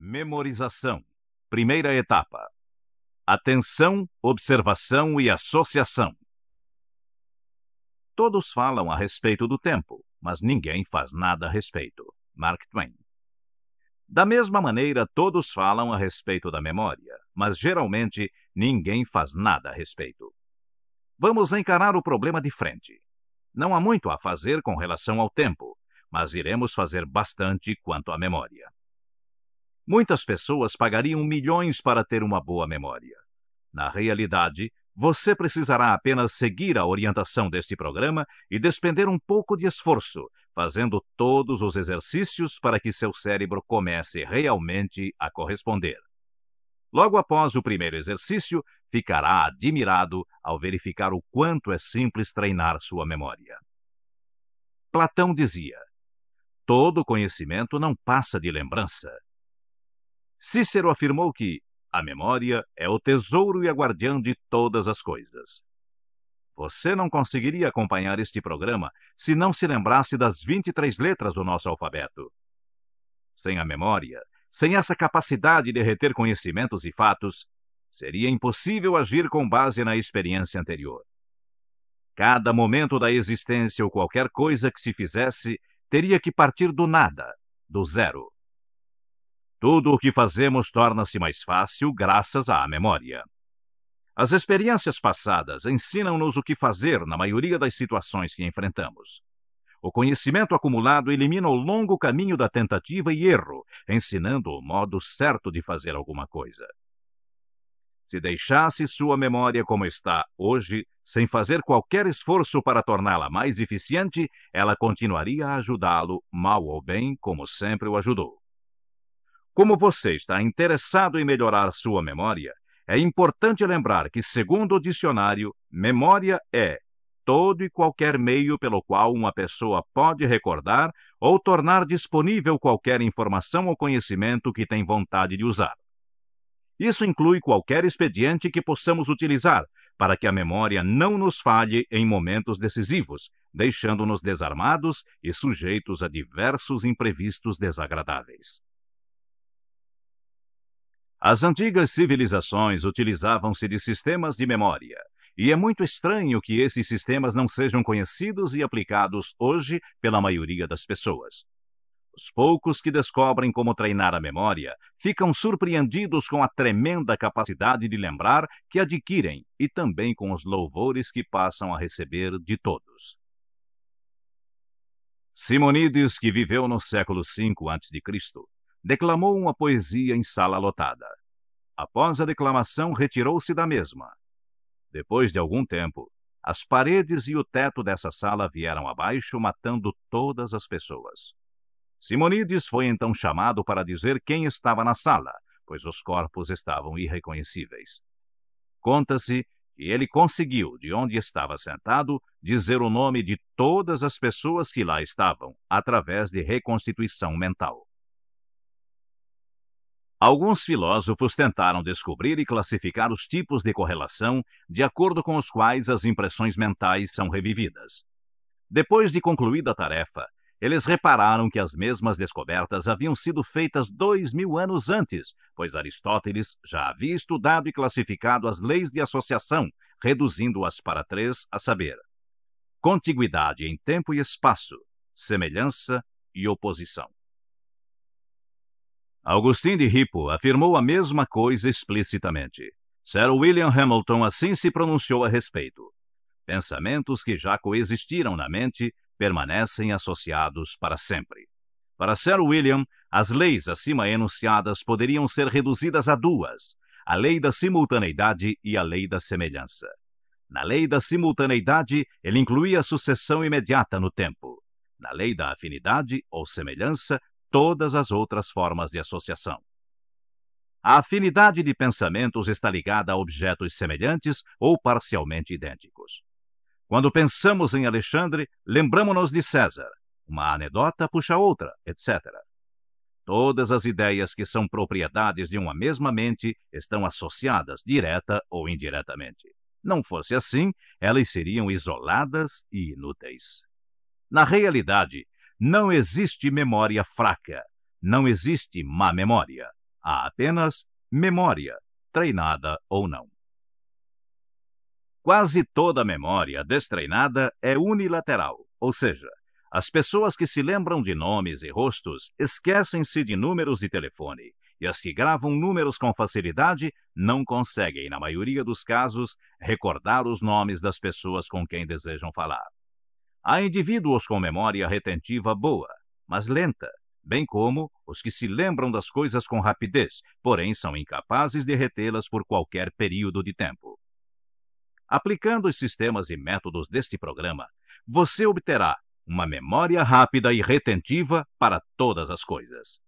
Memorização. Primeira etapa. Atenção, observação e associação. Todos falam a respeito do tempo, mas ninguém faz nada a respeito. Mark Twain. Da mesma maneira, todos falam a respeito da memória, mas geralmente ninguém faz nada a respeito. Vamos encarar o problema de frente. Não há muito a fazer com relação ao tempo, mas iremos fazer bastante quanto à memória. Muitas pessoas pagariam milhões para ter uma boa memória. Na realidade, você precisará apenas seguir a orientação deste programa e despender um pouco de esforço, fazendo todos os exercícios para que seu cérebro comece realmente a corresponder. Logo após o primeiro exercício, ficará admirado ao verificar o quanto é simples treinar sua memória. Platão dizia: todo conhecimento não passa de lembrança. Cícero afirmou que a memória é o tesouro e a guardiã de todas as coisas. Você não conseguiria acompanhar este programa se não se lembrasse das 23 letras do nosso alfabeto. Sem a memória, sem essa capacidade de reter conhecimentos e fatos, seria impossível agir com base na experiência anterior. Cada momento da existência ou qualquer coisa que se fizesse teria que partir do nada, do zero. Tudo o que fazemos torna-se mais fácil graças à memória. As experiências passadas ensinam-nos o que fazer na maioria das situações que enfrentamos. O conhecimento acumulado elimina o longo caminho da tentativa e erro, ensinando o modo certo de fazer alguma coisa. Se deixasse sua memória como está hoje, sem fazer qualquer esforço para torná-la mais eficiente, ela continuaria a ajudá-lo, mal ou bem, como sempre o ajudou. Como você está interessado em melhorar sua memória, é importante lembrar que, segundo o dicionário, memória é todo e qualquer meio pelo qual uma pessoa pode recordar ou tornar disponível qualquer informação ou conhecimento que tem vontade de usar. Isso inclui qualquer expediente que possamos utilizar para que a memória não nos falhe em momentos decisivos, deixando-nos desarmados e sujeitos a diversos imprevistos desagradáveis. As antigas civilizações utilizavam-se de sistemas de memória, e é muito estranho que esses sistemas não sejam conhecidos e aplicados hoje pela maioria das pessoas. Os poucos que descobrem como treinar a memória ficam surpreendidos com a tremenda capacidade de lembrar que adquirem e também com os louvores que passam a receber de todos. Simonides, que viveu no século V a.C., declamou uma poesia em sala lotada. Após a declamação, retirou-se da mesma. Depois de algum tempo, as paredes e o teto dessa sala vieram abaixo, matando todas as pessoas. Simonides foi então chamado para dizer quem estava na sala, pois os corpos estavam irreconhecíveis. Conta-se que ele conseguiu, de onde estava sentado, dizer o nome de todas as pessoas que lá estavam, através de reconstituição mental. Alguns filósofos tentaram descobrir e classificar os tipos de correlação de acordo com os quais as impressões mentais são revividas. Depois de concluída a tarefa, eles repararam que as mesmas descobertas haviam sido feitas 2000 anos antes, pois Aristóteles já havia estudado e classificado as leis de associação, reduzindo-as para 3, a saber: contiguidade em tempo e espaço, semelhança e oposição. Augustin de Hippo afirmou a mesma coisa explicitamente. Sir William Hamilton assim se pronunciou a respeito. Pensamentos que já coexistiram na mente permanecem associados para sempre. Para Sir William, as leis acima enunciadas poderiam ser reduzidas a 2, a lei da simultaneidade e a lei da semelhança. Na lei da simultaneidade, ele incluía a sucessão imediata no tempo. Na lei da afinidade ou semelhança, todas as outras formas de associação. A afinidade de pensamentos está ligada a objetos semelhantes ou parcialmente idênticos. Quando pensamos em Alexandre, lembramos-nos de César. Uma anedota puxa outra, etc. Todas as ideias que são propriedades de uma mesma mente estão associadas, direta ou indiretamente. Não fosse assim, elas seriam isoladas e inúteis. Na realidade, não existe memória fraca, não existe má memória. Há apenas memória, treinada ou não. Quase toda memória destreinada é unilateral, ou seja, as pessoas que se lembram de nomes e rostos esquecem-se de números de telefone, e as que gravam números com facilidade não conseguem, na maioria dos casos, recordar os nomes das pessoas com quem desejam falar. Há indivíduos com memória retentiva boa, mas lenta, bem como os que se lembram das coisas com rapidez, porém são incapazes de retê-las por qualquer período de tempo. Aplicando os sistemas e métodos deste programa, você obterá uma memória rápida e retentiva para todas as coisas.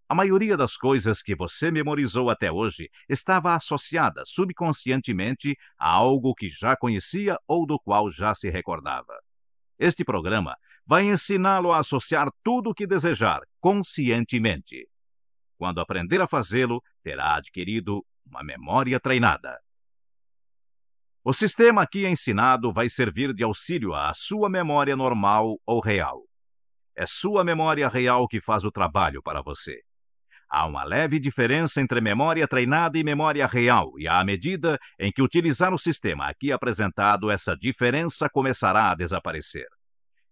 A maioria das coisas que você memorizou até hoje estava associada subconscientemente a algo que já conhecia ou do qual já se recordava. Este programa vai ensiná-lo a associar tudo o que desejar conscientemente. Quando aprender a fazê-lo, terá adquirido uma memória treinada. O sistema aqui ensinado vai servir de auxílio à sua memória normal ou real. É sua memória real que faz o trabalho para você. Há uma leve diferença entre memória treinada e memória real, e à medida em que utilizar o sistema aqui apresentado, essa diferença começará a desaparecer.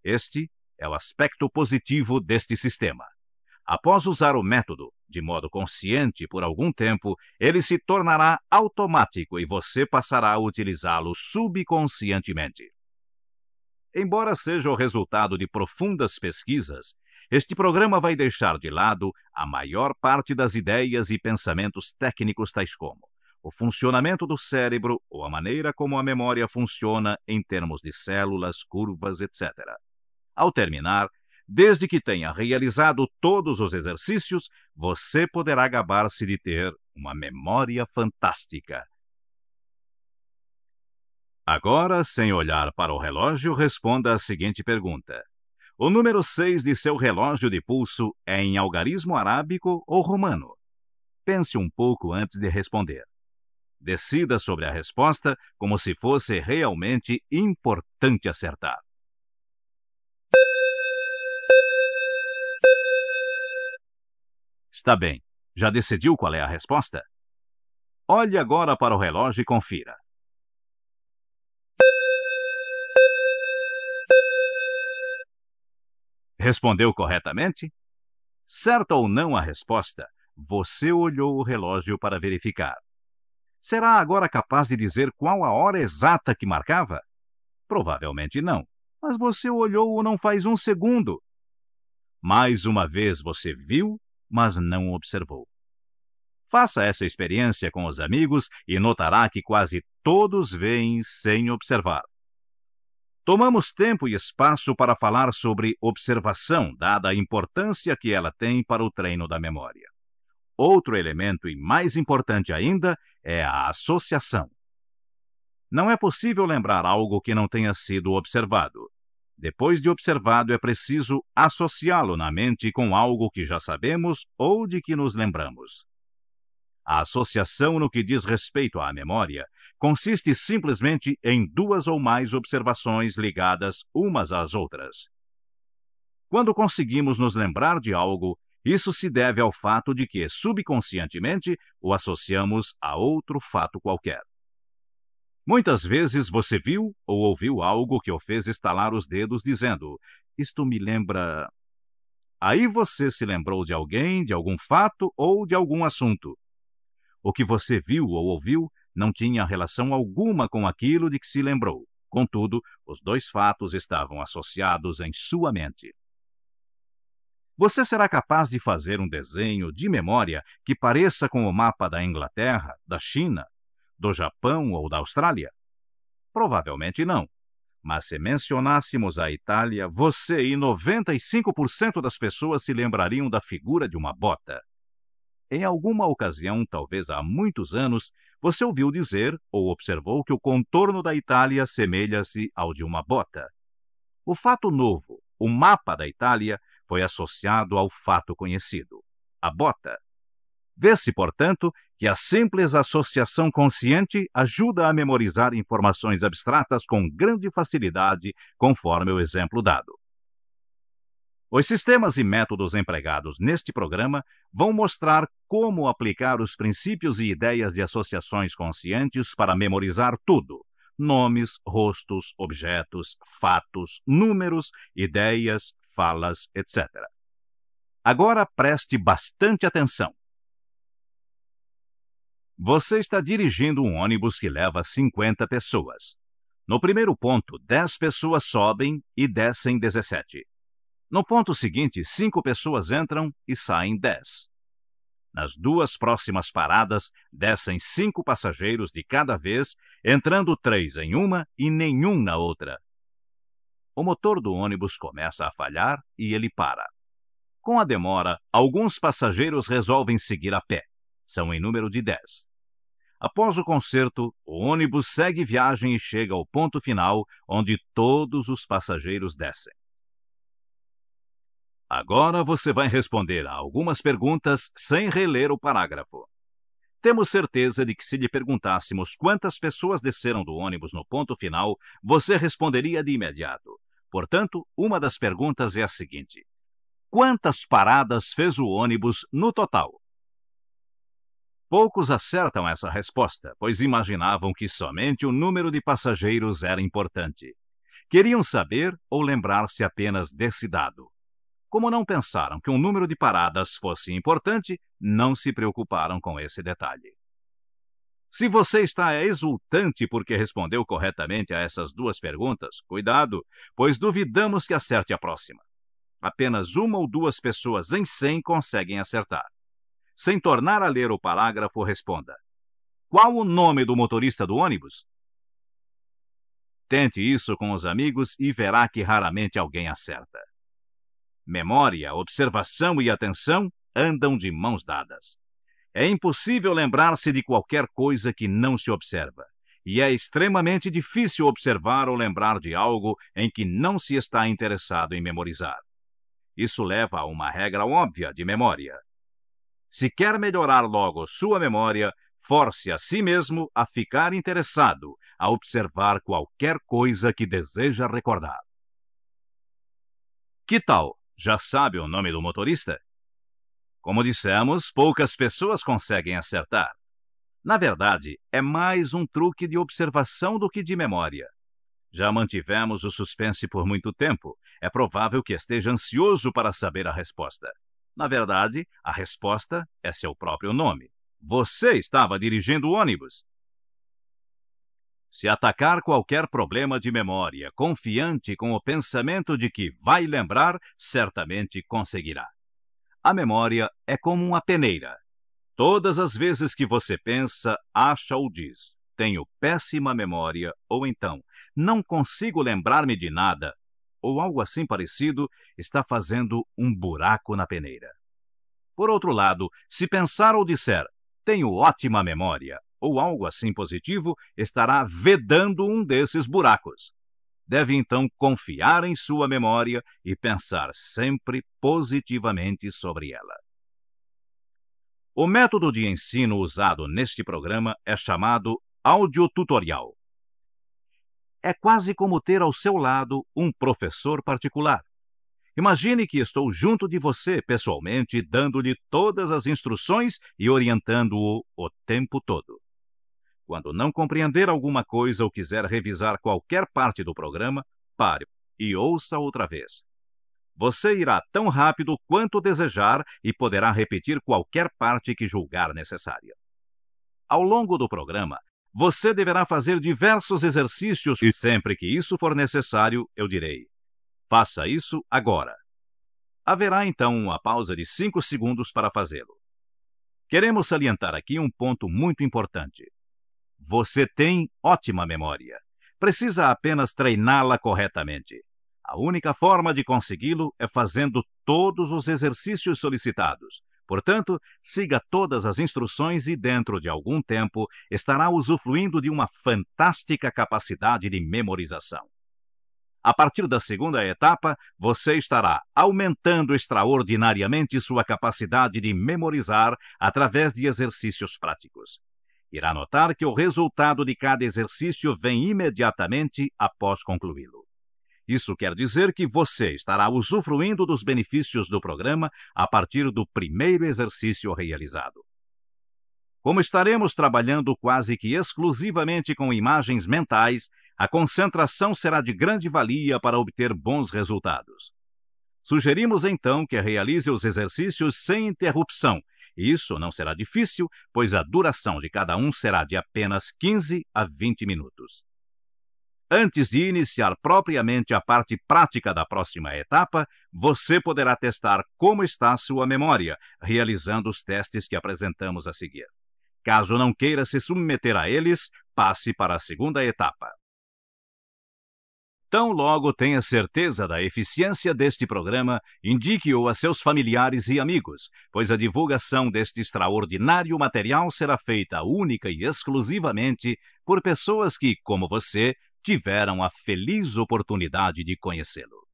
Este é o aspecto positivo deste sistema. Após usar o método de modo consciente por algum tempo, ele se tornará automático e você passará a utilizá-lo subconscientemente. Embora seja o resultado de profundas pesquisas, este programa vai deixar de lado a maior parte das ideias e pensamentos técnicos tais como o funcionamento do cérebro ou a maneira como a memória funciona em termos de células, curvas, etc. Ao terminar, desde que tenha realizado todos os exercícios, você poderá gabar-se de ter uma memória fantástica. Agora, sem olhar para o relógio, responda a seguinte pergunta. O número 6 de seu relógio de pulso é em algarismo arábico ou romano? Pense um pouco antes de responder. Decida sobre a resposta como se fosse realmente importante acertar. Está bem. Já decidiu qual é a resposta? Olhe agora para o relógio e confira. Respondeu corretamente? Certa ou não a resposta, você olhou o relógio para verificar. Será agora capaz de dizer qual a hora exata que marcava? Provavelmente não, mas você olhou-o não faz um segundo. Mais uma vez você viu, mas não observou. Faça essa experiência com os amigos e notará que quase todos veem sem observar. Tomamos tempo e espaço para falar sobre observação, dada a importância que ela tem para o treino da memória. Outro elemento, e mais importante ainda, é a associação. Não é possível lembrar algo que não tenha sido observado. Depois de observado, é preciso associá-lo na mente com algo que já sabemos ou de que nos lembramos. A associação no que diz respeito à memória consiste simplesmente em duas ou mais observações ligadas umas às outras. Quando conseguimos nos lembrar de algo, isso se deve ao fato de que, subconscientemente, o associamos a outro fato qualquer. Muitas vezes você viu ou ouviu algo que o fez estalar os dedos dizendo, isto me lembra... Aí você se lembrou de alguém, de algum fato ou de algum assunto. O que você viu ou ouviu não tinha relação alguma com aquilo de que se lembrou. Contudo, os dois fatos estavam associados em sua mente. Você será capaz de fazer um desenho de memória que pareça com o mapa da Inglaterra, da China, do Japão ou da Austrália? Provavelmente não. Mas se mencionássemos a Itália, você e 95% das pessoas se lembrariam da figura de uma bota. Em alguma ocasião, talvez há muitos anos, você ouviu dizer ou observou que o contorno da Itália semelha-se ao de uma bota. O fato novo, o mapa da Itália, foi associado ao fato conhecido, a bota. Vê-se, portanto, que a simples associação consciente ajuda a memorizar informações abstratas com grande facilidade, conforme o exemplo dado. Os sistemas e métodos empregados neste programa vão mostrar como aplicar os princípios e ideias de associações conscientes para memorizar tudo: nomes, rostos, objetos, fatos, números, ideias, falas, etc. Agora preste bastante atenção. Você está dirigindo um ônibus que leva 50 pessoas. No primeiro ponto, 10 pessoas sobem e descem 17. No ponto seguinte, 5 pessoas entram e saem 10. Nas duas próximas paradas, descem 5 passageiros de cada vez, entrando 3 em uma e nenhum na outra. O motor do ônibus começa a falhar e ele para. Com a demora, alguns passageiros resolvem seguir a pé. São em número de 10. Após o conserto, o ônibus segue viagem e chega ao ponto final, onde todos os passageiros descem. Agora você vai responder a algumas perguntas sem reler o parágrafo. Temos certeza de que se lhe perguntássemos quantas pessoas desceram do ônibus no ponto final, você responderia de imediato. Portanto, uma das perguntas é a seguinte: quantas paradas fez o ônibus no total? Poucos acertam essa resposta, pois imaginavam que somente o número de passageiros era importante. Queriam saber ou lembrar-se apenas desse dado. Como não pensaram que um número de paradas fosse importante, não se preocuparam com esse detalhe. Se você está exultante porque respondeu corretamente a essas duas perguntas, cuidado, pois duvidamos que acerte a próxima. Apenas uma ou duas pessoas em 100 conseguem acertar. Sem tornar a ler o parágrafo, responda: qual o nome do motorista do ônibus? Tente isso com os amigos e verá que raramente alguém acerta. Memória, observação e atenção andam de mãos dadas. É impossível lembrar-se de qualquer coisa que não se observa, e é extremamente difícil observar ou lembrar de algo em que não se está interessado em memorizar. Isso leva a uma regra óbvia de memória. Se quer melhorar logo sua memória, force a si mesmo a ficar interessado, a observar qualquer coisa que deseja recordar. Que tal? Já sabe o nome do motorista? Como dissemos, poucas pessoas conseguem acertar. Na verdade, é mais um truque de observação do que de memória. Já mantivemos o suspense por muito tempo. É provável que esteja ansioso para saber a resposta. Na verdade, a resposta é seu próprio nome. Você estava dirigindo o ônibus. Se atacar qualquer problema de memória, confiante com o pensamento de que vai lembrar, certamente conseguirá. A memória é como uma peneira. Todas as vezes que você pensa, acha ou diz: tenho péssima memória, ou então, não consigo lembrar-me de nada, ou algo assim parecido, está fazendo um buraco na peneira. Por outro lado, se pensar ou disser: tenho ótima memória, ou algo assim positivo, estará vedando um desses buracos. Deve então confiar em sua memória e pensar sempre positivamente sobre ela. O método de ensino usado neste programa é chamado audiotutorial. É quase como ter ao seu lado um professor particular. Imagine que estou junto de você pessoalmente, dando-lhe todas as instruções e orientando-o o tempo todo. Quando não compreender alguma coisa ou quiser revisar qualquer parte do programa, pare e ouça outra vez. Você irá tão rápido quanto desejar e poderá repetir qualquer parte que julgar necessária. Ao longo do programa, você deverá fazer diversos exercícios e sempre que isso for necessário, eu direi: faça isso agora. Haverá então uma pausa de 5 segundos para fazê-lo. Queremos salientar aqui um ponto muito importante. Você tem ótima memória. Precisa apenas treiná-la corretamente. A única forma de consegui-lo é fazendo todos os exercícios solicitados. Portanto, siga todas as instruções e, dentro de algum tempo, estará usufruindo de uma fantástica capacidade de memorização. A partir da segunda etapa, você estará aumentando extraordinariamente sua capacidade de memorizar através de exercícios práticos. Irá notar que o resultado de cada exercício vem imediatamente após concluí-lo. Isso quer dizer que você estará usufruindo dos benefícios do programa a partir do primeiro exercício realizado. Como estaremos trabalhando quase que exclusivamente com imagens mentais, a concentração será de grande valia para obter bons resultados. Sugerimos então que realize os exercícios sem interrupção. Isso não será difícil, pois a duração de cada um será de apenas 15 a 20 minutos. Antes de iniciar propriamente a parte prática da próxima etapa, você poderá testar como está sua memória, realizando os testes que apresentamos a seguir. Caso não queira se submeter a eles, passe para a segunda etapa. Tão logo tenha certeza da eficiência deste programa, indique-o a seus familiares e amigos, pois a divulgação deste extraordinário material será feita única e exclusivamente por pessoas que, como você, tiveram a feliz oportunidade de conhecê-lo.